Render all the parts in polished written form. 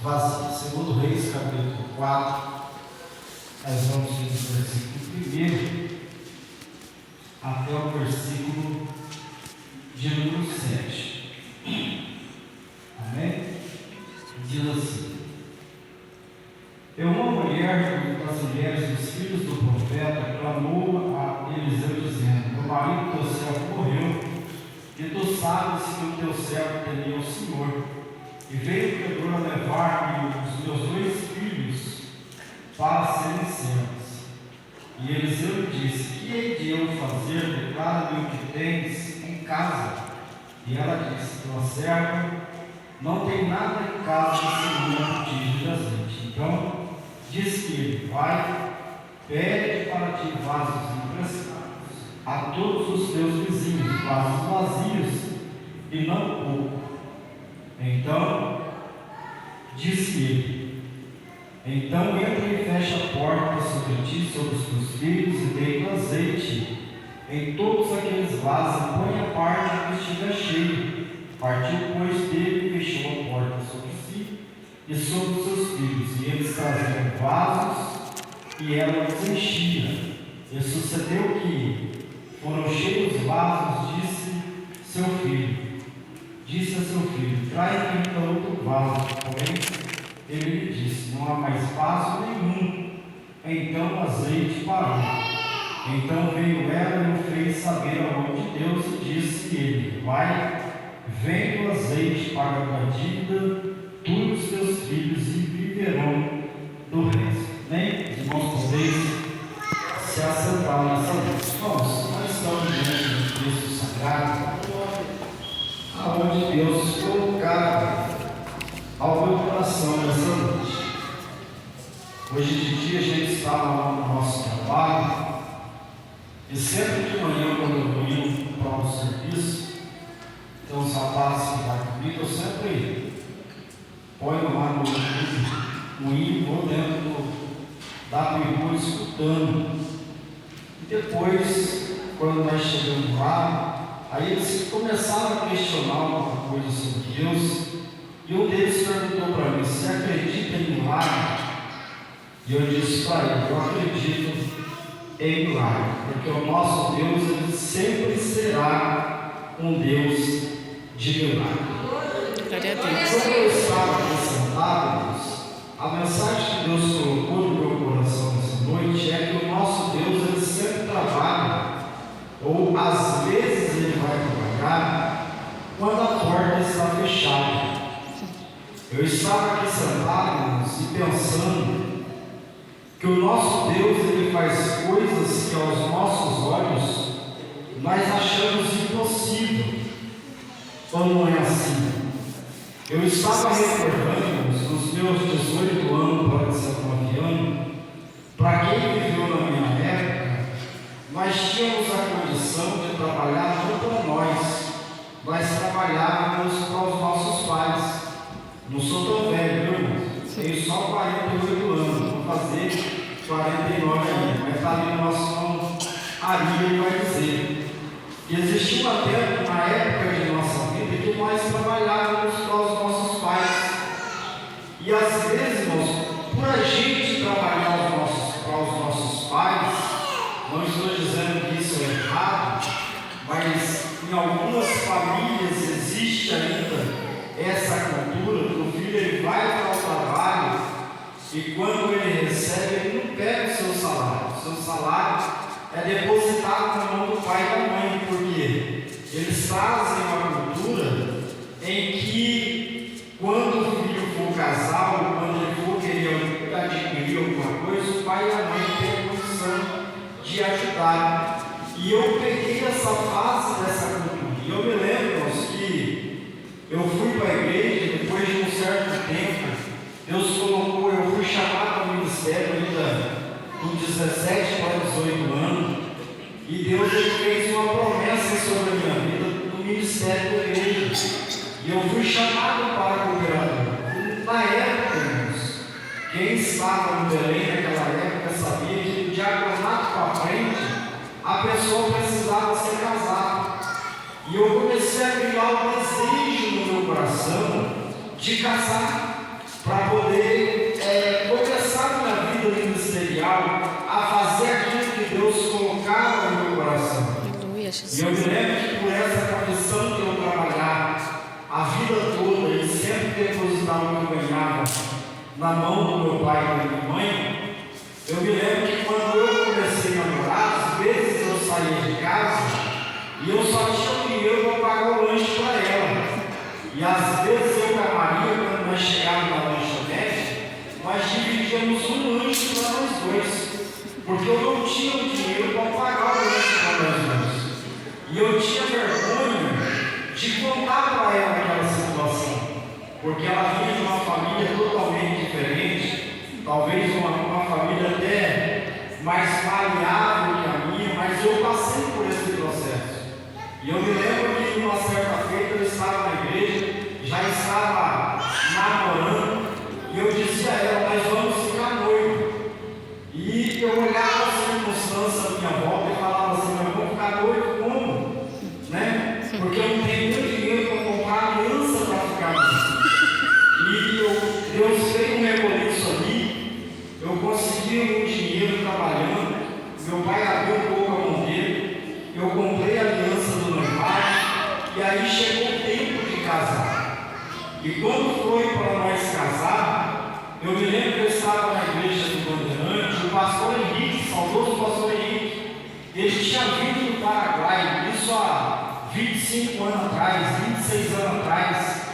vazia. Segundo Reis, capítulo 4, nós vamos ler do versículo 1 até o versículo de número 7. Amém? Diz assim: uma mulher das mulheres dos filhos do profeta clamou a Eliseu dizendo: meu marido teu servo morreu, e tu sabes que o teu servo temia o Senhor, e veio o credor a levar-me os meus 2 filhos para serem servos. E Eliseu lhe disse: que hei de eu fazer? Declara-me o que tens em casa. E ela disse: tua serva não tem nada em casa senão um botija de azeite. Então disse ele: vai, pede para ti vasos emprestados a todos os teus vizinhos, vasos vazios e não pouco. Então disse ele: então entra e fecha a porta sobre ti, sobre os teus filhos, e deita azeite em todos aqueles vasos, e põe a parte que estiver cheio. Partiu, pois, dele e fechou a porta sobre si e sobre os seus filhos, e eles traziam vasos, e ela os enchia. E sucedeu que foram cheios os vasos, disse a seu filho: traz então outro vaso. Porém ele lhe disse: não há mais vaso nenhum. Então o azeite parou. Então veio ela e o fez saber a mão de Deus, e disse ele: vai, vende o azeite, paga a dívida, tu e os teus filhos, e viverão do resto. Nem os irmãos podeis se assentar nessa noite. Irmãos, nós estamos diante do texto sagrado, aonde Deus colocava ao meu coração nessa noite. Hoje de dia a gente estava lá no nosso trabalho, e sempre de manhã, quando eu vou indo para o serviço, tem uns rapazes que vai comigo, eu sempre ponho lá no moinho, vou dentro da perua escutando. E depois, quando nós chegamos lá, aí eles começaram a questionar alguma coisa sobre Deus, e um deles perguntou para mim: você acredita em milagre? E eu disse para ele: eu acredito em milagre, porque o nosso Deus, ele sempre será um Deus de milagre. Glória a Deus. Quando eu estava aqui sentado, a mensagem que Deus colocou no meu coração nessa noite é que o nosso Deus, ele sempre trabalha, ou às vezes ele vai trabalhar quando a porta está fechada. Eu estava aqui sentado e pensando que o nosso Deus, ele faz coisas que aos nossos olhos nós achamos impossível. Ou não é assim? Eu estava recordando nos meus 18 anos para 19 anos, para quem viveu na minha época, nós tínhamos a condição de trabalhar não para nós trabalhávamos para os nossos pais. Não sou tão velho, viu, irmão? Tenho só 48 anos, vou fazer 49 ainda, mas está ali no nosso Ari, ele vai dizer. E existiu uma época de nossa vida que nós trabalhávamos para os nossos pais. E às vezes, irmãos, por a gente trabalhar para os nossos pais, não estou dizendo que isso é errado, mas em algumas famílias existe ainda essa cultura do filho, ele vai para o trabalho e quando ele recebe, ele não pega o seu salário. O seu salário é depositado na mão do pai e da mãe, porque eles trazem uma cultura em que quando o filho for casar ou quando ele for querer adquirir alguma coisa, o pai e a mãe têm a condição de ajudar. E eu peguei essa fase dessa cultura. E eu me lembro, irmãos, que eu fui para a igreja depois de um certo tempo. Deus colocou, eu fui chamado ao ministério ainda com 17 para 18 anos, e Deus, ele fez uma promessa sobre a minha vida no ministério da igreja, e eu fui chamado para cooperador. Na época, irmãos, quem estava no Belém naquela época sabia que do diaconato para frente a pessoa precisava ser casada, e eu comecei a criar o desejo no meu coração de casar. para poder começar minha vida ministerial a fazer aquilo que Deus colocava no meu coração. Aleluia, Jesus. E eu me lembro que por essa condição que eu trabalhar a vida toda e sempre depositar o que eu ganhava na mão do meu pai e da minha mãe, eu me lembro que quando eu comecei a namorar, às vezes eu saía de casa e eu só tinha o dinheiro para pagar o lanche para ela. E às vezes eu e a Maria, quando nós chegávamos na lanchonete, nós dividíamos um lanche para nós dois, porque eu não tinha o dinheiro para pagar o lanche para nós dois. E eu tinha vergonha de contar para ela aquela situação, porque ela vinha de uma família totalmente diferente, talvez uma família até mais variável que a minha, mas eu passei por esse processo. E eu me lembro que numa certa feita eu estava na igreja, já estava namorando, e eu dizia a ela: nós vamos ficar noivo. E eu olhava a circunstância da minha volta e falava assim: mas vamos ficar noivo como? Né? Porque eu não tenho nem dinheiro para comprar aliança para ficar noivo. E Deus fez um reboliço ali, eu consegui um dinheiro trabalhando, meu pai abriu um pouco a mão dele, eu comprei a aliança do noivado, e aí chegou o tempo de casar. E quando foi para nós casar, eu me lembro que eu estava na igreja do Bandeirante, o pastor Henrique, saudoso pastor Henrique, ele tinha vindo do Paraguai, isso há 25 anos atrás, 26 anos atrás,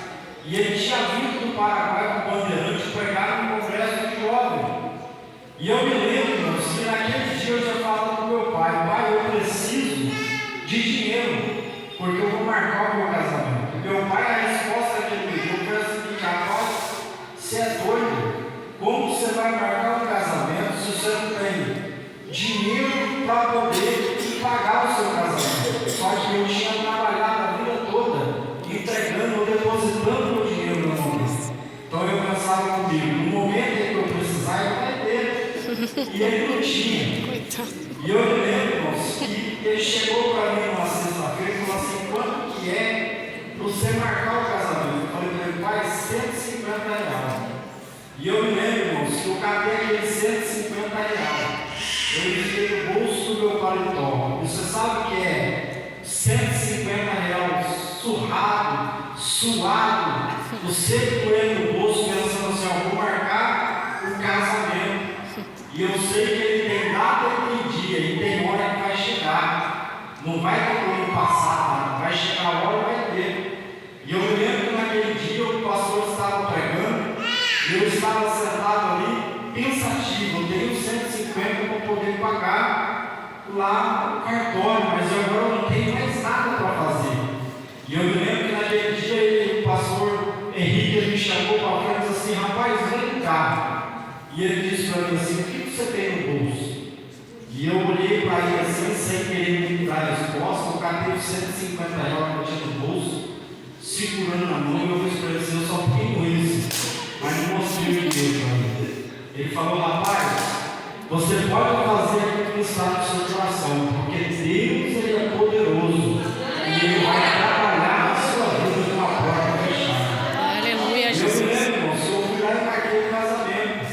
e ele tinha vindo do Paraguai para o Bandeirante pregar no congresso de jovem. E eu me lembro que naquele dia eu já falava com meu pai: pai, eu preciso de dinheiro, porque eu vou marcar o meu casamento. E meu pai, a resposta que ele me deu foi a seguinte: rapaz, você é doido? Como você vai marcar um casamento se você não tem dinheiro para poder pagar o seu casamento? Só que eu tinha trabalhado a vida toda entregando, depositando meu dinheiro na mão dele. Então eu pensava comigo: no momento em que eu precisar, ele vai ter. E ele não tinha. E eu me lembro, irmãos, que ele chegou para mim numa sexta-feira e falou assim: quanto que é para você marcar o casamento? Eu falei para ele: pai, R$150. E eu me lembro, irmãos, que eu catei aqueles R$150. Eu fiquei no bolso do meu paletó. E você sabe o que é R$150 surrado, suado, você com ele no bolso, pensando assim: ó, vou marcar o casamento. E eu sei que ele tem data e tem dia, e tem hora que vai chegar. Não vai ter como passar, vai chegar a hora e vai ter. E eu me lembro que naquele dia o pastor estava pregando, e eu estava sentado ali, pensativo: eu tenho 150 para poder pagar lá no cartório, mas agora eu não tenho mais nada para fazer. E eu me lembro que naquele dia o pastor Henrique me chamou para frente e disse assim: rapaz, vem cá. E ele disse para mim assim: o que você tem no bolso? E eu olhei para ele assim, sem querer me dar a resposta. Eu catei os R$150 que eu tinha no bolso, segurando na mão, e eu disse para ele assim: eu só tenho esse, mas não mostrei o dinheiro para ele. Ele falou: rapaz, você pode fazer aquilo que está no seu coração, porque Deus, ele é poderoso, e ele vai trabalhar na sua vida de uma porta fechada. Aleluia, Jesus. Eu me lembro, irmão, se eu fui lá e marquei o casamento,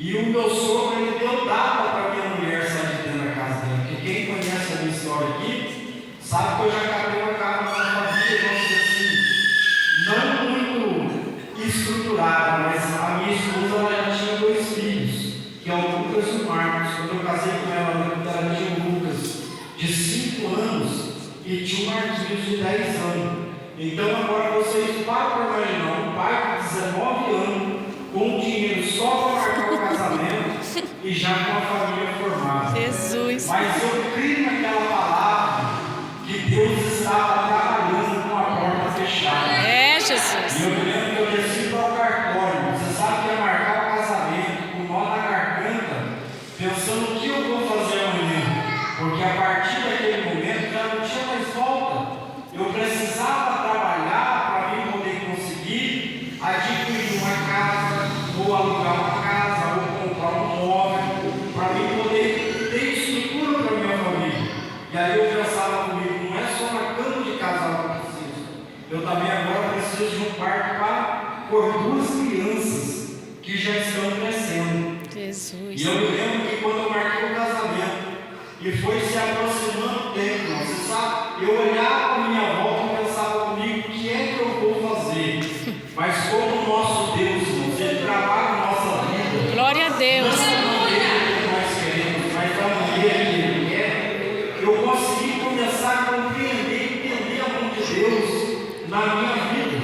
e o meu sogro, ele deu data para minha mulher sair de dentro da casa dele. Porque quem conhece a minha história aqui sabe que eu já acabei uma casa na família, vamos dizer assim, não muito estruturada, mas a minha esposa, ela já tinha 2 filhos, que é o Lucas e o Marcos. Quando eu casei com ela, ela tinha o Lucas de 5 anos e tinha o Marquinhos de 10 anos. Então agora vocês param para imaginar um pai de 19 anos com dinheiro só para marcar o casamento e já com a família formada. Jesus. Mas eu creio naquela palavra que Deus estava trabalhando com a porta fechada. É, Jesus. E eu me lembro que eu desci para o cartório. Você sabe que é marcar o casamento com nó na garganta, pensando o que eu vou fazer amanhã, porque a partir daquele momento já não tinha mais volta. Eu precisava trabalhar para mim poder conseguir adquirir uma casa, ou alugar uma casa, ou comprar um móvel, para mim poder ter estrutura para minha família. E aí eu pensava comigo: não é só na cama de casal que eu preciso, eu também agora preciso de um quarto para corpo duas crianças que já estão crescendo. Jesus. E eu me lembro que quando eu marquei o casamento e foi se aproximando o tempo, você sabe, eu olhava a minha volta e pensava comigo, o que é que eu vou fazer? Mas como o nosso Deus, irmãos, Ele trabalha na nossa vida. Glória a Deus. Não da maneira que nós queremos, mas da maneira que Ele quer. Eu consegui começar a compreender, entender a mão de Deus na minha vida.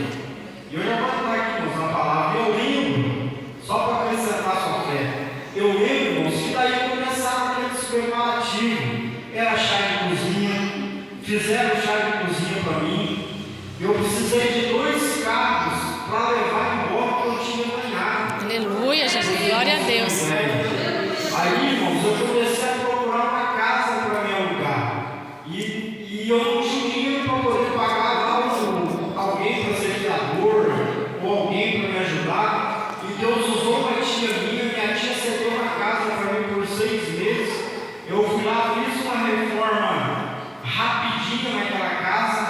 E eu já vou entrar aqui, irmãos, na palavra. Eu lembro, só para acrescentar sua fé, eu lembro, irmãos, que daí começaram aqueles preparativos. Era chá de cozinha, fizeram chá de cozinha para mim. Eu precisei de 2 carros para levar embora que eu tinha ganhado. Aleluia, Jesus. Glória a Deus. Aí, irmãos, eu comecei a procurar uma casa para me alugar. E eu não tinha dinheiro para poder pagar lá alguém para ser fiador ou alguém para me ajudar. E Deus usou uma tia minha tia cedeu uma casa para mim por 6 meses. Eu fui lá, fiz uma reforma rapidinha naquela casa.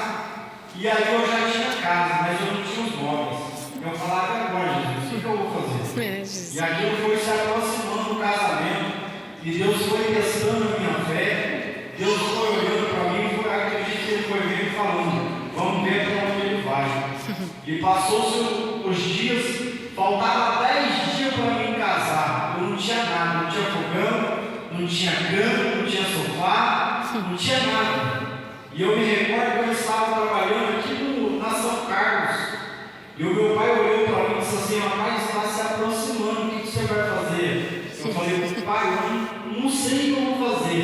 E aí eu já tinha casa, mas eu não tinha os móveis. Eu falava, agora, Jesus, o que eu vou fazer? E aquilo foi se aproximando do casamento. E Deus foi testando a minha fé. Deus foi olhando para mim e foi acredito que Ele foi vendo e falando, vamos ver para onde Ele vai. E passou-se os dias, faltava 10 dias para mim casar. Eu não tinha nada, não tinha fogão, não tinha cama, não tinha sofá, não tinha nada. E eu me recordo que eu estava trabalhando aqui na São Carlos. E o meu pai olhou para mim e disse assim, rapaz, está se aproximando, o que você vai fazer? Eu falei, pai, eu não sei o que eu vou fazer,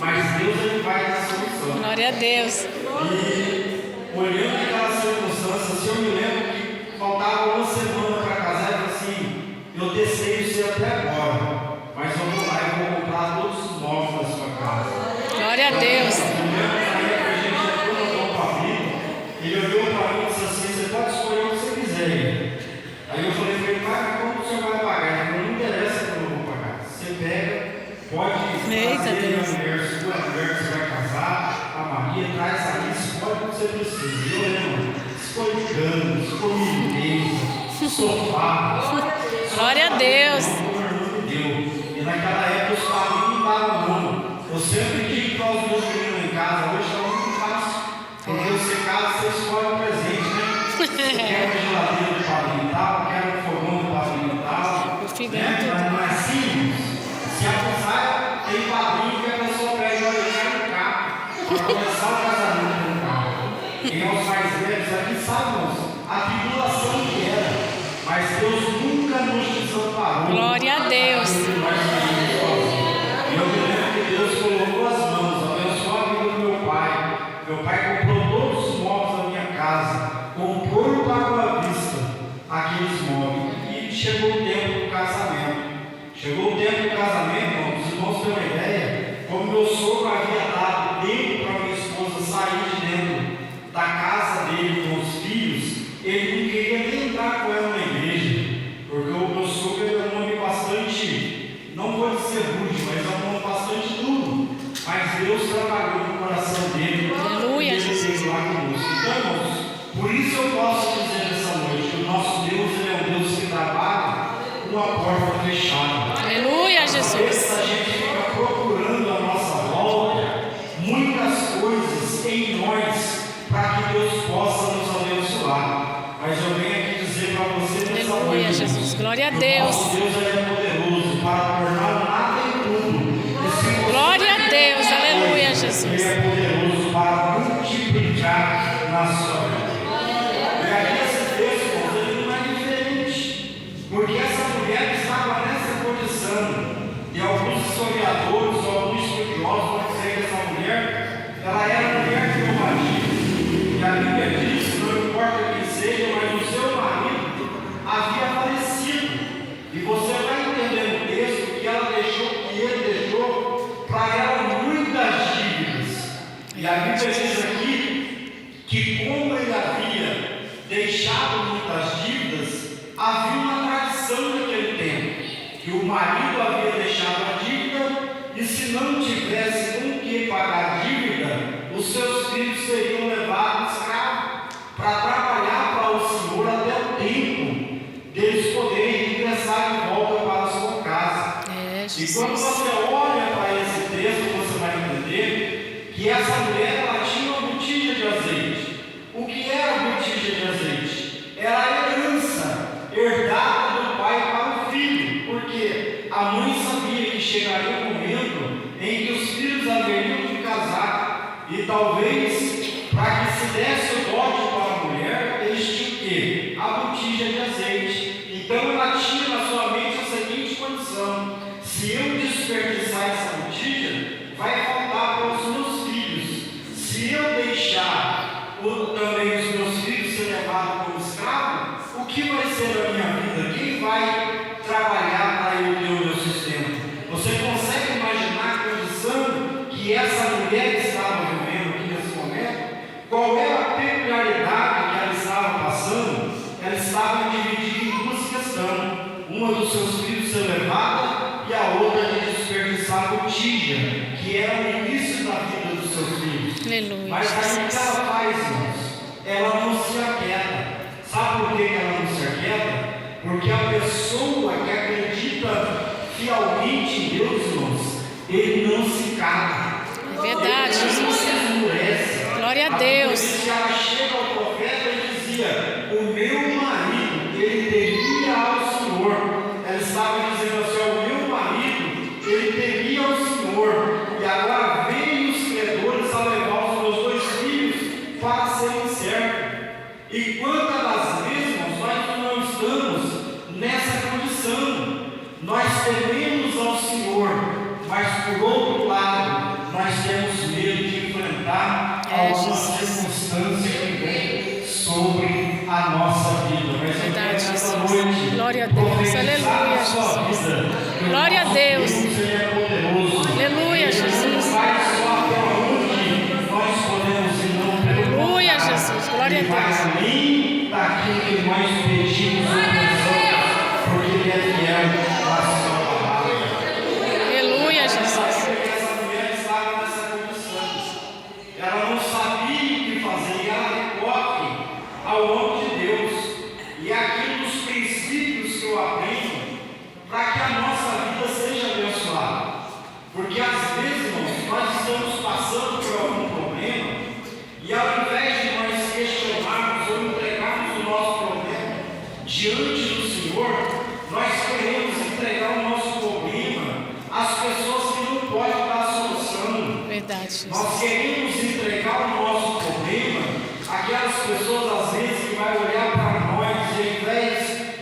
mas Deus Ele vai dar a solução. Glória a Deus. E olhando aquelas circunstâncias, eu me lembro que faltava uma semana para casar, eu falei assim, eu testei você até agora, mas eu vou lá e vou comprar todos os móveis da sua casa. Glória a Deus. Ele olhou para mim e disse assim, você pode escolher o que você quiser. Aí eu falei para ele, pai, como o senhor vai pagar? Ele falou, não interessa como eu vou pagar. Você pega, pode trazer a mulher sua, a mulher que você vai casar, a Maria, traz ali, escolhe o que você precisa. E eu lembro, escolhi cama, escolhi mesa, sofá. Glória a Deus. E naquela época os padrinhos não davam mão. Eu sempre digo para os meus meninos em casa, hoje está muito fácil. Porque você casa, você escolhe um presente, né? Você quer uma geladeira do padrinho tal, quer um fogão do padrinho tal. Né? Mas não é assim. Se abusar, tem padrinho que a pessoa pede uma ligar no carro para começar o casamento no carro. Quem é os mais velhos aqui sabe, a tribulação que era. Mas Deus nunca nos desamparou. Glória a Deus. E eu me lembro que Deus colocou as mãos, abençoou a vida do meu pai. Meu pai comprou todos os móveis da minha casa, comprou e pagou à vista aqueles móveis. E chegou o tempo do casamento. Chegou o tempo do casamento, os irmãos têm uma ideia, como meu sogro havia dado tempo para minha esposa sair de dentro da casa dele com os filhos, ele não queria nem entrar com ela na igreja, porque o meu sogro é um homem bastante, não vou dizer rude, mas é um homem bastante duro. Mas Deus trabalhou no coração dele. Aleluia, e ele Jesus. veio lá conosco. Então, irmãos, por isso eu posso dizer nessa noite que o nosso Deus Ele é um Deus que trabalha com a porta fechada. Aleluia, Jesus. Às vezes a gente fica procurando à nossa volta muitas coisas em nós para que Deus possa nos abençoar. Mas eu venho aqui dizer para você nessa noite. Aleluia, Jesus. Glória a Deus. Nosso Deus Ele é poderoso para tornar nada em tudo. Glória a Deus. Aleluia, Jesus. Ele é poderoso para multiplicar na sua vida. E aqui esse texto, ele não é diferente. Porque essa mulher estava nessa condição. E alguns historiadores, alguns estudiosos vão dizer que essa mulher, ela era mulher de um marido. E a Bíblia diz, não importa quem seja, mas o seu marido havia falecido. E você vai entender no texto que ela deixou, que ele deixou para ela muitas dívidas. E a Bíblia diz aqui que como ele havia deixado muitas dívidas, havia uma tradição naquele tempo, que o marido havia deixado a dívida e se não tivesse com que pagar a dívida, os seus filhos seriam levados escravos para trabalhar para o Senhor até o tempo E quando você olha para esse texto, você vai entender que essa mulher ela tinha uma botija de azeite. O que era a botija de azeite? Era a herança herdada do pai para o filho, porque a mãe sabia que chegaria um momento em que os filhos haveriam de casar, e talvez para que se desse o dote para a mulher, eles tinham o quê? A botija de azeite. Então ela tinha na sua mente a seguinte condição: se eu desperdiçar essa botija, vai faltar para os meus filhos. Se eu deixar também os meus filhos ser levados como escravo, o que vai ser da minha vida? Quem vai trabalhar para eu ter o meu sustento? Você consegue imaginar a condição que essa mulher estava vivendo aqui nesse momento? Qual era a peculiaridade que ela estava passando? Ela estava dividida em duas questões: uma dos seus filhos ser levada e a outra de desperdiçar a botija, que era o início da vida dos seus filhos. Aleluia. Mas aí o que ela faz, irmãos? Ela não se aquieta. Sabe por que ela não se aquieta? Porque a pessoa que acredita fielmente em Deus, irmãos, ele não se cala. É verdade, ele não Jesus. se endurece. Glória a Deus. Se ela chega ao profeta e dizia: o meu marido, ele temia ao Senhor. Ela estava dizendo assim: o meu marido, ele temia ao Senhor. E agora veio os credores a levar os meus dois filhos para serem servos. E quantas das vezes, irmãos, nós não estamos nessa condição? Nós tememos ao Senhor, mas por outro lado, nós temos medo de enfrentar alguma circunstância que vem sobre a nossa vida. Mas eu quero essa noite Glória a Deus. Aleluia, Jesus. Glória a Deus. Ele é poderoso. Aleluia, Jesus. Vai só até onde nós podemos ir, não pelo Aleluia, contrário. Jesus. Glória a Ele vai Deus. além daquilo que nós pedimos ou pensamos, porque Ele é fiel à sua palavra. Aleluia, Jesus. Essa mulher estava nessa condição. Ela não sabia o que fazer, e ela recorre ao nome de Deus. E é aqui um dos princípios que eu aprendo para que a nossa vida seja abençoada. Porque às vezes, irmãos, nós estamos passando por algum problema, e ao invés de nós questionarmos ou entregarmos o nosso problema diante do Senhor, nós queremos entregar o nosso problema às pessoas que não podem dar a solução. Verdade, Jesus. Nós queremos entregar o nosso problema àquelas pessoas, às vezes, que vai olhar para nós e, ao invés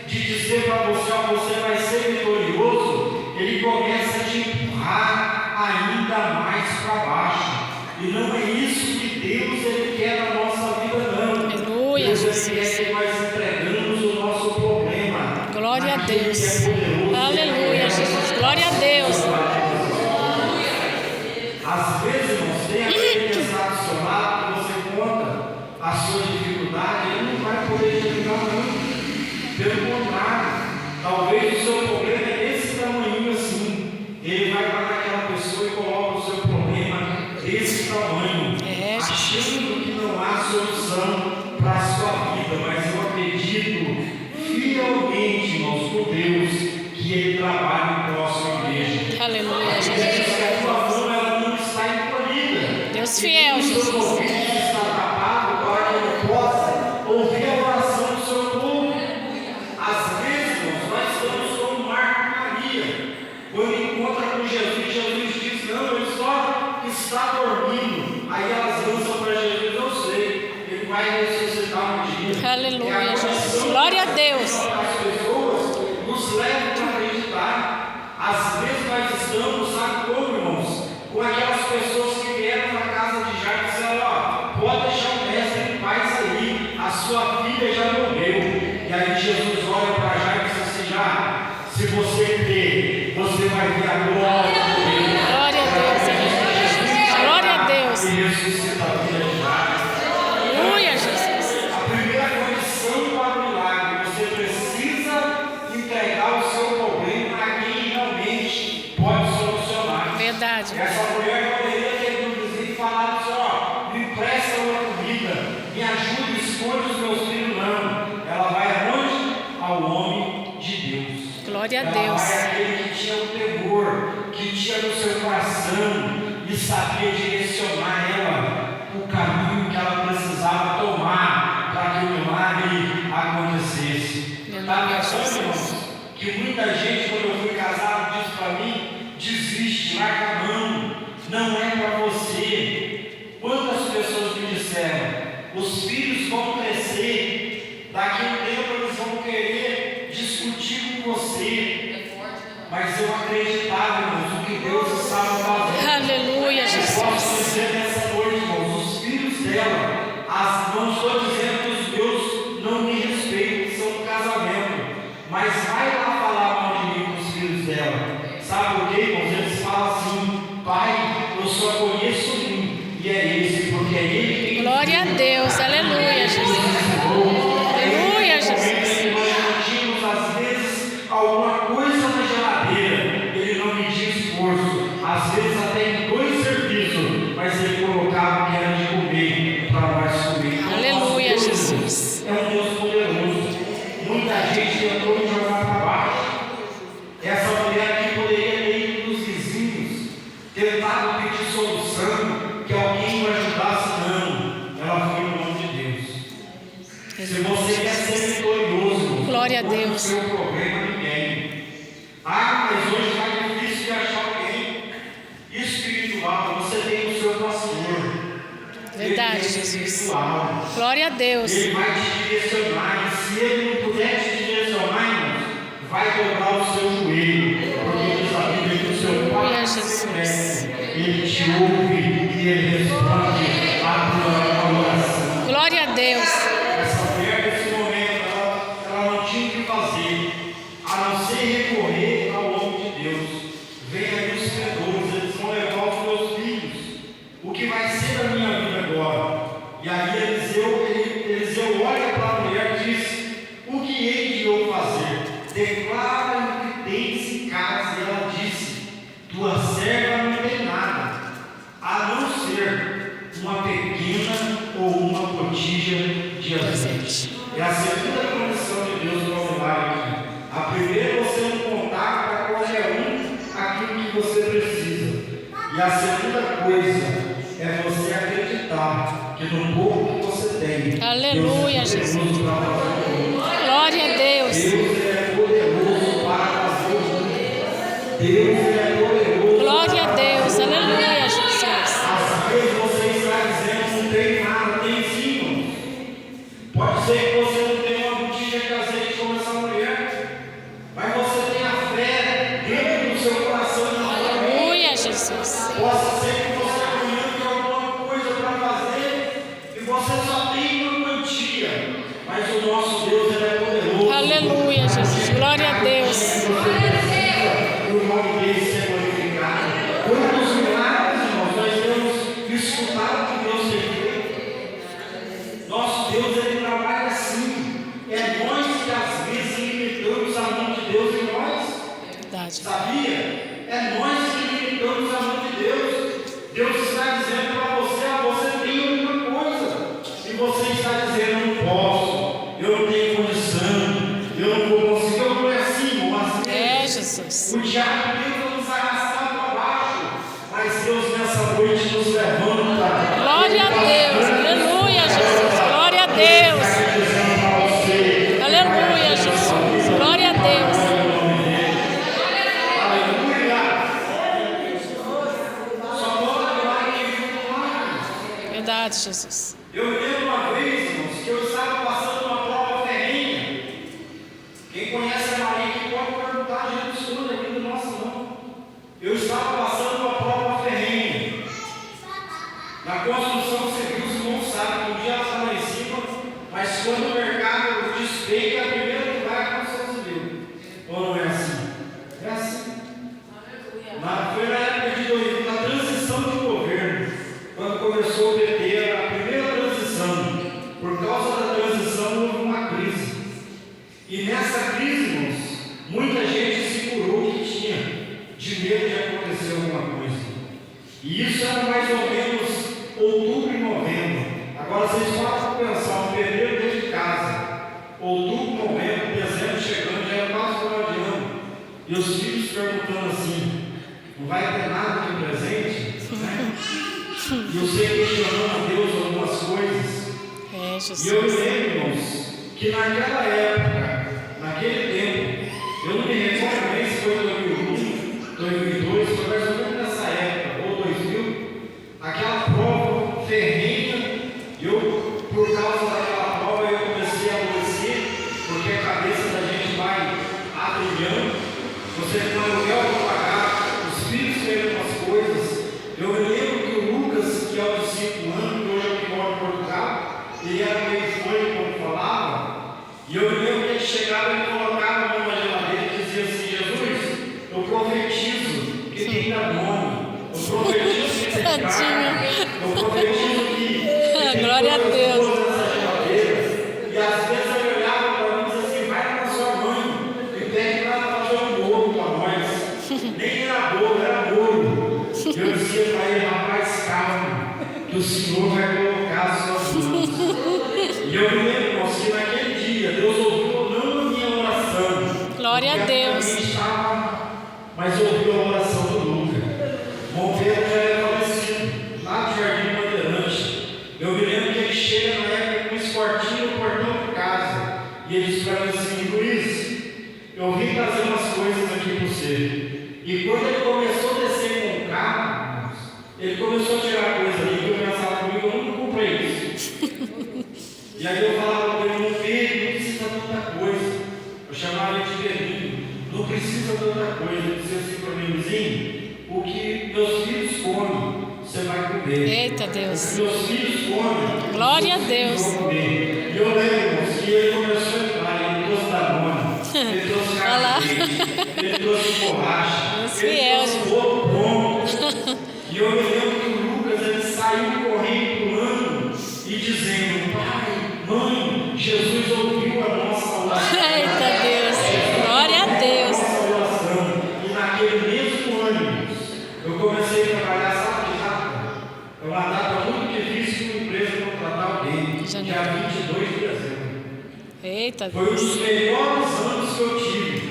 de dizer para você: ó, você vai ser vitorioso, ele começa a te empurrar ainda mais para baixo. E não é isso que Deus ele quer na nossa vida, não. Aleluia, Deus Jesus. ele quer que nós entregamos o nosso problema. Glória a naquele Deus. que é poderoso. Aleluia, Jesus. Glória a Deus. Às vezes, irmãos, tem aquele que está do seu lado, que você conta a sua dificuldade, ele não vai poder te ajudar muito. Pelo contrário, talvez o seu problema é desse tamanho assim. Ele vai para aquela pessoa e coloca o seu problema desse tamanho, achando que não há solução para a sua vida. Mas eu acredito fielmente, irmãos, com Deus, que Ele trabalha em nossa igreja. Aleluia, Jesus. A tua mão ela não está encolhida. Deus fiel, O seu Jesus. ouvido está tapado para que eu possa ouvir a oração do seu povo. Às vezes, irmãos, nós estamos como Marta e Maria. Quando encontra com Jesus, Jesus diz: não, ele só está dormindo. Aí elas lançam para Jesus: eu sei, ele vai ressuscitar um dia. Aleluia, Jesus. Glória a Deus. As pessoas nos levam a acreditar. Às vezes nós estamos, sabe como, irmãos? Com aquelas pessoas que vieram na casa de Jairo e disseram: ó, pode deixar o mestre em paz aí, a sua filha já morreu. E aí Jesus olha para Jairo e diz assim: já, se você crer, você vai ver a glória de Deus. Glória a Deus. Aleluia, Jesus. Glória a Deus. E ressuscita a vida de Jairo. Aleluia, Jesus. A primeira condição para o milagre: você precisa entregar o seu problema a quem realmente pode solucionar. Verdade. Essa mulher poderia ter ido dizer e falado assim: ó, me empresta uma comida, me ajude, esconde os meus filhos. Não. Ela vai aonde? Ao homem de Deus. Glória a Ela Deus. vai àquele que tinha o temor, que tinha no seu coração e sabia direcionar ela o caminho que ela precisava tomar para que o milagre acontecesse. Está pensando, irmãos, que muita gente, quando eu fui casado, disse para mim: desiste, larga a mão, não é para você. Quantas pessoas me disseram: os filhos vão crescer, daqui a um tempo eles vão querer discutir com você. Mas eu acreditava, irmãos, o que Deus estava fazendo. Aleluia, Eu Jesus. posso dizer nessa noite, irmãos, os filhos dela, não estou dizendo que os meus não me respeitam, que são do casamento, mas vai lá falar mal de mim com os filhos dela. Sabe por quê, irmãos? Eles falam assim: pai, eu só conheço um, e é esse, porque é ele que. Glória a Deus. Aleluia, Jesus. Aleluia, Jesus. Nós tínhamos às vezes alguma coisa na geladeira, ele não media esforço, às vezes até em 2 serviços, mas ele colocava o que era de comer para nós comer. Aleluia, Nosso Deus Jesus. é um Deus poderoso. Muita gente tentou me jogar para baixo. Essa mulher aqui poderia ter ido nos vizinhos, tentado pedir solução, que alguém o ajudasse. Não, ela foi no nome de Deus. Se você quer ser vitorioso, Glória a Deus. não tem problema ninguém. Ah, mas hoje está difícil de achar alguém espiritual. Você tem o seu pastor. Verdade, Ele é Jesus. espiritual. Glória a Deus. Ele vai te direcionar. E se ele não puder te direcionar, irmãos, vai dobrar o seu joelho. Porque diz a Bíblia que o seu Pai Aleluia, Jesus. ele te ouve e ele responde a tua oração. Glória a Deus. Essa mulher, nesse momento, ela não tinha o que fazer, a não ser recorrer ao homem de Deus. Venha aí os credores, eles vão levar os meus filhos. O que vai ser da minha vida agora? E aí Eliseu olha para a mulher e diz: o que hei de eu fazer? Declara o que tens em casa. E ela disse: tua serva não tem nada, a não ser uma pequena ou uma botija de azeite. É a segunda condição de Deus para o milagre aqui. A primeira é você não contar para qualquer um aquilo que você precisa. E a segunda coisa é você acreditar que no pouco que você tem, Aleluia, Deus é Jesus. poderoso para fazer muito. Glória a Deus. Deus é poderoso para fazer muito. Deus é poderoso. Glória a Deus. Aleluia, Jesus. Às vezes você está dizendo: não tem nada, tem sim, irmãos. Pode ser que você não tenha uma botija de azeite como essa mulher, mas você tem a fé dentro do seu coração e na sua mente. Aleluia, Jesus. Possa ser que você amanhã tenha alguma coisa para fazer e você só tem uma quantia, mas o nosso Deus ele é poderoso. Aleluia, Jesus. Glória a Deus. O nome dele ser glorificado. Quantos milagres, irmãos, nós temos escutado que Deus tem feito. Nosso Deus ele trabalha assim. É nós que às vezes limitamos a mão de Deus em nós. Verdade. Sabia? É nós que limitamos a mão de Deus. Deus está dizendo para você: você tem alguma coisa. E você está dizendo: eu não posso, eu não tenho condição, eu não vou conseguir. Eu não é assim, irmão. Às É, vezes, Jesus. o diabo tenta nos arrastar para baixo, mas Deus nessa noite nos levanta. Glória a Deus. Aleluia, Jesus. Glória a Deus. Está dizendo para você: Aleluia, Jesus. Glória a Deus. Verdade, Jesus. Eu me lembro uma vez, irmãos, que eu estava passando uma prova ferrenha. Quem conhece a Maria que pode perguntar, a gente estuda aqui do nosso não. Eu estava passando uma prova ferrenha. Na construção civil, os irmãos sabem que um dia ela está lá em cima, mas quando o mercado despeita, é o primeiro lugar é a construção civil. Ou não é assim? É assim. Foi na época da transição de governo, quando começou o PT, a primeira transição. Por causa da transição houve uma crise. E nessa crise, E os filhos perguntando assim: não vai ter nada de presente? Né? E eu sei questionando a Deus algumas coisas. E eu me lembro, irmãos, que naquela época, naquele tempo, eu não me recordo bem se foi 2001, 2002, foi mais ou menos nessa época, ou 2000, aquela prova ferrenha. Por causa daquela prova, eu comecei a adoecer, porque a cabeça da gente vai atrilhando. Você tem um aluguel para pagar, os filhos têm umas coisas. Eu me lembro que o Lucas, que é o discípulo ano, que hoje é o que mora em Portugal, ele era meio fã quando falava, e eu me lembro que ele chegava e colocava a mão na geladeira e dizia assim: Jesus, eu profetizo que tem Danone, eu profetizo que tem carne, eu profetizo que glória a Deus. nessa geladeira. E às vezes ele olhava para mim e dizia assim: vai na sua mãe e pede para ela fazer um bolo para nós. Nem era bolo, era bolo. Eu dizia para ele: rapaz, calma, que o Senhor vai colocar as suas mãos. E eu me lembro, irmãos, que naquele dia Deus ouviu não a minha oração, Glória a Deus, mas ouviu a oração do Lucas. Bom, Pedro já era falecido, lá do Jardim Bandeirante. Eu me lembro que ele chega na época com um esportinho no portão de casa, e ele diz para mim assim: Luiz, eu vim trazer umas coisas aqui para você. E quando ele começou a descer com o carro, ele começou a tirar coisa ali, que eu pensava comigo: eu não comprei isso. E aí eu falava para ele: não, Pedro, não precisa de tanta coisa. Eu chamava ele de Pedrinho: não precisa de tanta coisa. Ele dizia assim para mim: Luizinho, o que meus filhos comem, você vai comer. Eita Deus. O que meus filhos comem, Glória a Deus. vão comer. E eu lembro que ele começou a entrar, ele trouxe Danone, ele trouxe carne, ele trouxe borracha, ele trouxe bolo pronto. E eu me lembro que o Lucas, ele saiu correndo pulando e dizendo: pai, mãe, Jesus ouviu a nossa oração. Eita Deus. Glória a Deus. E naquele mesmo ano, eu comecei a trabalhar, sabe que data? É uma data muito difícil para uma empresa contratar alguém, dia 22 de dezembro. Eita Foi um Deus. dos melhores anos que eu tive.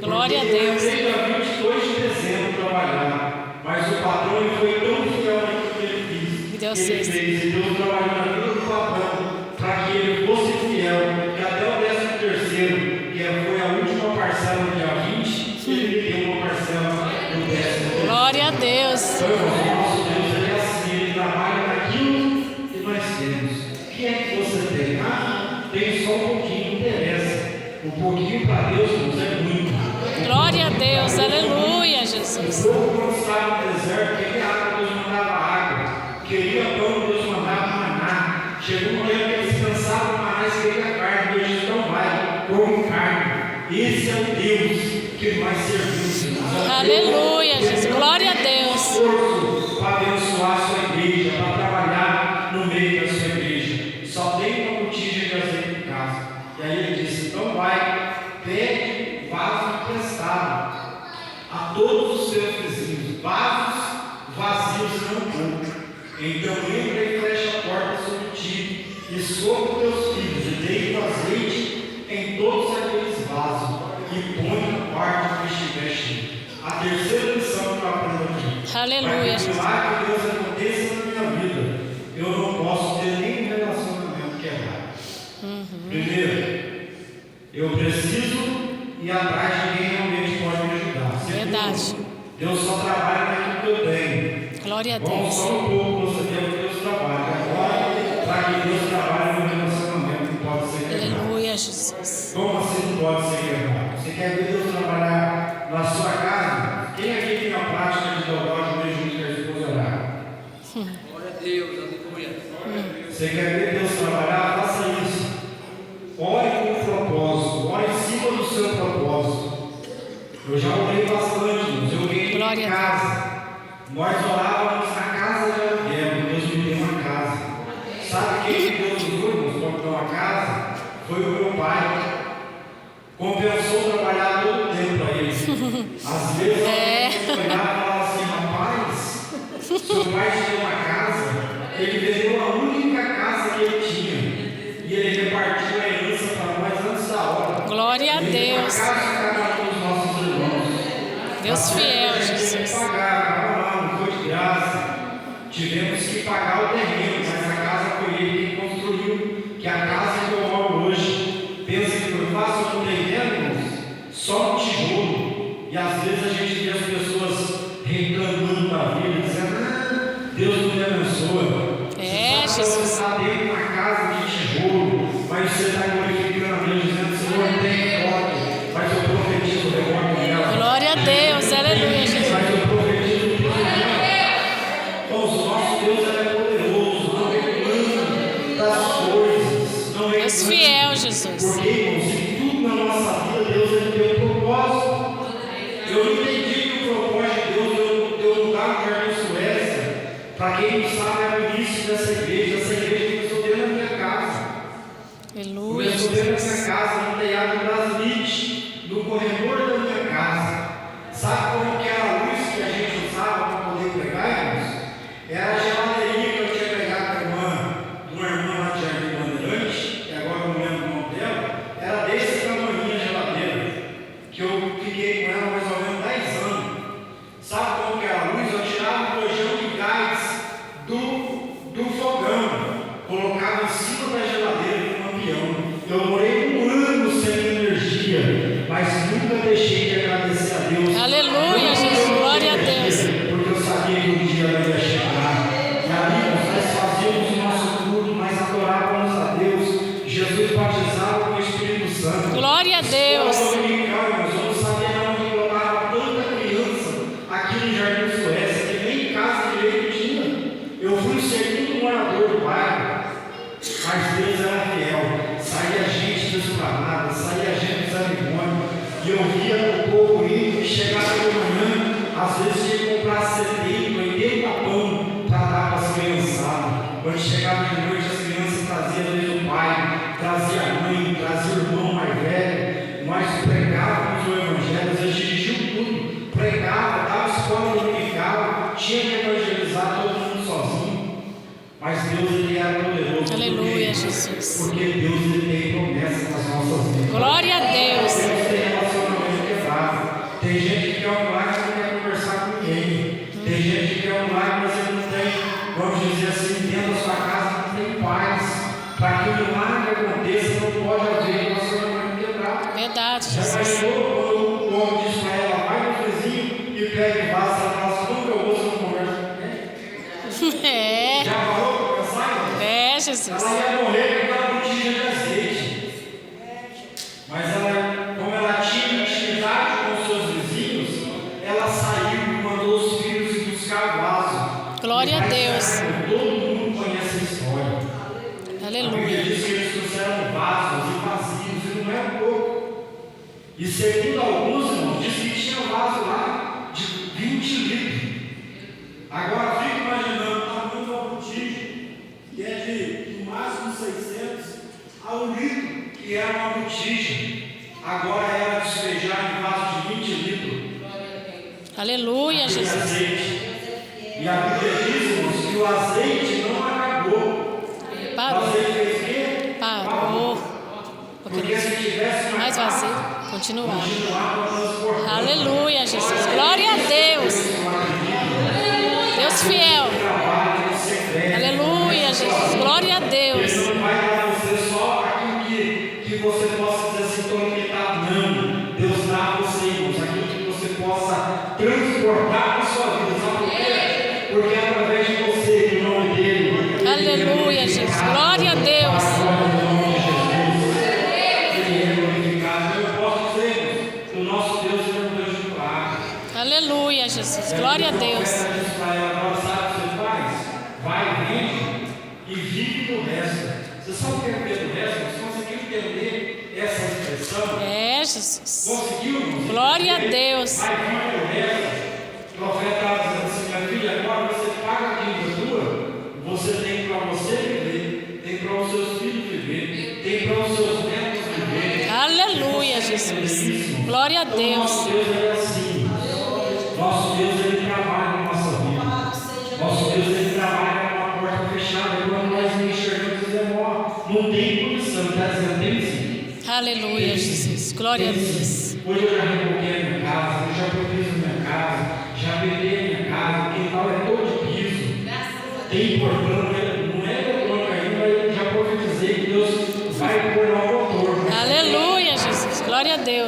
Glória a Porque Deus. eu entrei dia 22 de dezembro trabalhar, mas o patrão ele foi tão fiel naquilo que ele quis. Deu Ele certo. fez, e Deus trabalhou na vida do patrão para que ele fosse fiel, que até o 13º, que foi a última parcela do dia 20, ele me deu uma parcela no 10º. Glória a Deus. Então, o nosso Deus ele é assim, ele trabalha naquilo que nós temos. O que é que você tem? Ah, tem só um pouquinho, não interessa. Um pouquinho para Deus, irmãos, é muito. Glória a Deus. Aleluia, Jesus. O povo, quando estava no deserto, queria água, Deus mandava água. Queria pão, Deus mandava maná. Chegou um momento que eles cansavam mais, queria carne. Deus disse: não vai, come carne. Esse é o Deus que nós servimos. Aleluia, Jesus. Glória a Deus. Esforço para abençoar a sua igreja, para trabalhar no meio da sua igreja. Só tem uma botija de azeite em casa. E aí ele disse: então vai, pede vaso emprestado a todos os seus vizinhos, vasos vazios não pouco. Então entra e fecha a porta sobre ti, e sobre os teus filhos, e deita o azeite em todos aqueles vasos, e põe a parte que estiver cheia. A terceira lição que eu aprendo aqui: Aleluia, para que o milagre de Deus aconteça na minha vida, eu não posso ter nenhum relacionamento quebrado. Primeiro, eu preciso ir atrás de quem realmente pode me ajudar. Verdade. Deus só trabalha naquilo que eu tenho. Glória a Vamos Deus. só um pouco você ver o que Deus trabalha. Agora, para que Deus trabalhe no relacionamento, não pode ser quebrado. Aleluia, Jesus. Como assim não pode ser quebrado? Você quer ver Deus trabalhar na sua casa? Quem aqui tem a prática de dobrar o joelho junto com a esposa orar? Glória a Deus, aleluia. Você quer ver Deus trabalhar? Faça isso. Ore com um propósito. Ore em cima do seu propósito. Eu já orei bastante, irmãos. Eu orei em casa. Nós orávamos na casa de aluguel. Deus me deu uma casa. Sabe quem Deus usou, irmãos, para dar uma casa? Foi o meu pai. Compensou trabalhar todo o tempo para ele. Às vezes eu olhava e falava assim: rapaz, seu pai te deu uma casa, ele vendeu a única casa que ele tinha. E ele repartiu a herança para nós antes da hora. Glória a Deus. Ele deu uma casa para cada um dos nossos irmãos. Deus fiel, Tivemos que Jesus. pagar, não foi de graça. Tivemos que pagar o terreno, mas a casa foi ele quem construiu, que é a casa que eu moro hoje. Pensa que eu faço um terreno, só um tijolo. E às vezes a gente vê as pessoas reclamando da vida, dizendo, Deus não me abençoa. Jesus. Você está dentro de uma casa de tijolo, mas você está glorificando a Deus, dizendo, Senhor, não tem corte, mas eu profetizo o demônio dela. Glória a Deus, aleluia, Jesus. Mas eu profetizo o Deus dela. Então, o nosso Deus é poderoso, não reclama das coisas, não reclama. Deus fiel, Jesus. Porque, irmãos, em tudo na nossa vida, Deus ele tem um propósito. Eu não entendi que o propósito de Deus deu lugar no Jardim Suécia. Para quem não sabe, é o início dessa igreja. Essa igreja começou dentro da minha casa. Aleluia, Começou dentro da Jesus. minha casa, no telhado das Lite, no corredor da minha casa. Sabe como que era a luz que a gente usava para poder pregar, irmãos? Era a geladeirinha que eu tinha pegado da uma irmã lá de Jardim Bandeirante, que agora eu não lembro o nome dela. Era desse tamanho a geladeira, que eu fiquei com ela mais ou menos 10 anos. Sabe como que era a luz? Eu tirava um bojão de gás do fogão, colocava em cima da geladeira com um lampião. Eu morei um ano sem energia, mas nunca deixei de agradecer a Deus. Aleluia, Jesus. Glória a Deus. Porque eu sabia que um dia ela ia chegar. E ali nós fazíamos o nosso culto, mas adorávamos a Deus. Jesus batizava com o Espírito Santo. Glória a Deus. Eu não sabia não que colocava tanta criança aqui no Jardim Suécia, que nem em casa direito tinha. Eu fui o segundo morador do bairro, mas Deus era fiel. Saía gente desflamada, saía gente desanimada, e eu via o povo indo e chegava de manhã, às vezes tinha que comprar 70, 80 pão para dar para as criançadas. Quando chegava de noite, as crianças traziam desde o pai, trazia a mãe, trazia o irmão mais velho. Nós pregávamos o Evangelho, nós dirigíamos tudo, pregava, dava escola dominical, tinha que evangelizar todo mundo sozinho. Mas Deus ele era poderoso. Aleluia, Jesus. Porque Deus ele tem promessa nas nossas vidas. Glória a Deus. Deus tem relacionamento quebrado. Tem gente que quer um milagre e não quer conversar com ninguém. Tem gente que quer um milagre, mas ele não tem, vamos dizer assim, dentro da sua casa não tem paz. Para que o milagre aconteça, não pode haver relacionamento quebrado. Verdade, Já Jesus. imaginou quando o homem diz para ela, vai no vizinho e pega e vaza, ela fala assim, nunca eu ouço, não conversa com ninguém. É, Já falou para pensar? é, Jesus. Ela ia morrer com aquela botija de azeite. Mas ela, como ela tinha intimidade com os seus vizinhos, ela saiu e mandou os filhos ir buscar vaso. Glória a Deus. Todo mundo conhece a história. A Bíblia Aleluia. diz que eles trouxeram vasos e vazios, e não é pouco. E segundo alguns, irmãos, diz que tinha vaso lá de 20 litros. Agora fica imaginando o tamanho de uma botija, que é de no máximo 600 a 1 litro, que era uma botija. Agora era despejar em vaso de 20 litros. Aleluia, Aquele Jesus. azeite. E a Bíblia diz, irmãos, que o azeite não acabou. O Parou. azeite fez o quê? Parou. Porque se tivesse Mais vazio. Continuar. continuava transportando. Aleluia, Jesus. Glória a Deus. Deus fiel. Aleluia, Jesus. Glória a Deus. Ele não vai dar a você só aquilo que você possa dizer assim, estou limitado. Não. Deus dá a você, irmãos, aquilo que você possa transportar na sua vida. Sabe por quê? Porque é através de você, que o nome dele. Aleluia, Jesus. Glória a Deus. Ele é glorificado. Eu posso dizer, que o nosso Deus é um Deus de milagre. Aleluia, Jesus. Glória a Deus. Agora sabe o que você faz? Vai, vende e vive do resto. Você sabe o que é viver do resto? Você conseguiu entender essa expressão? É, Jesus. Conseguiu? Irmão? Glória a Deus. Vai, vive do resto. O profeta estava dizendo assim, minha filha, agora você paga a dívida tua, você tem para você viver, tem para os seus filhos viver, tem para os seus netos viver. Aleluia, Jesus. Glória a Deus. Nosso Deus é assim. Nosso Deus ele trabalha na nossa vida. Nosso Deus ele trabalha com uma porta fechada. Quando nós não enxergamos, dizemos, ó, não tem condição, está dizendo, tem sim. Aleluia, Jesus. Glória a Deus. Hoje eu já reboquei a minha casa, eu já propus a minha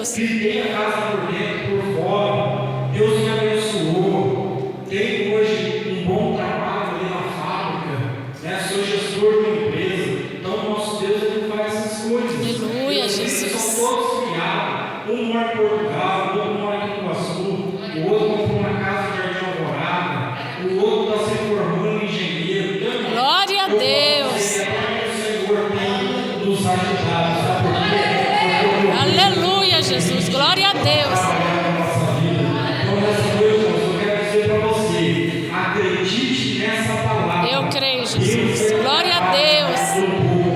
Deus. Pintei a casa por dentro, por fora. Deus me abençoou. Tenho hoje um bom trabalho ali na fábrica, né? Sou gestor de uma empresa. Então, nosso Deus, Ele faz essas coisas. Aleluia, Jesus. São todos criados. Um mora em Portugal, o outro mora aqui no Iguaçu, o outro comprou uma casa no Jardim Alvorada, o outro está se formando engenheiro. Então, Glória a Deus. O Senhor tem nos ajudado, sabe por quê? Aleluia, Jesus. Glória a Deus. Então, nessa noite, eu quero dizer para você: acredite nessa palavra. Eu creio, Jesus. Glória a Deus. Aleluia.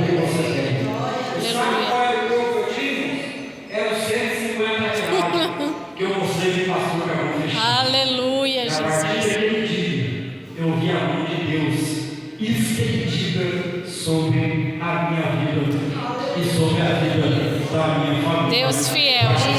Era 150 reais que eu mostrei de pastor Carlos. Aleluia, A partir Jesus. daquele dia, eu vi a mão de Deus estendida sobre a minha vida e sobre a vida da minha família. Deus fiel, Jesus.